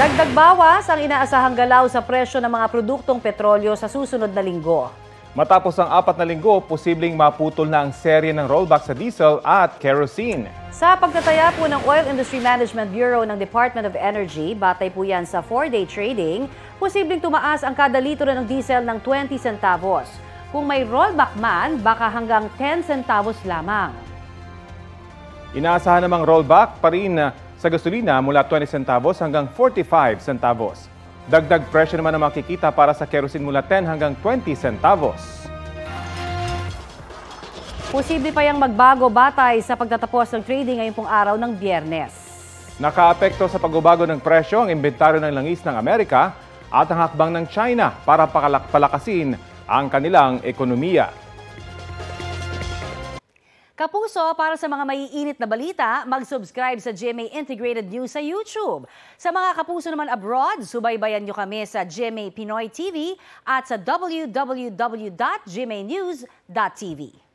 Dagdag bawas ang inaasahang galaw sa presyo ng mga produktong petrolyo sa susunod na linggo. Matapos ang 4 na linggo, posibleng maputol na ang serye ng rollback sa diesel at kerosene. Sa pagtataya po ng Oil Industry Management Bureau ng Department of Energy, batay po yan sa 4-day trading, posibleng tumaas ang kada litro ng diesel ng 20 centavos. Kung may rollback man, baka hanggang 10 centavos lamang. Inaasahan namang rollback pa rin sa gasolina mula 20 centavos hanggang 45 centavos. Dagdag presyo naman ang makikita para sa kerosene mula 10 hanggang 20 centavos. Posible pa yang magbago batay sa pagtatapos ng trading ngayong pong araw ng Biyernes. Nakaapekto sa pagbabago ng presyo ang inventaryo ng langis ng Amerika at ang hakbang ng China para palakasin ang kanilang ekonomiya. Kapuso, para sa mga maiinit na balita, mag-subscribe sa GMA Integrated News sa YouTube. Sa mga kapuso naman abroad, subaybayan nyo kami sa GMA Pinoy TV at sa www.gmanews.tv.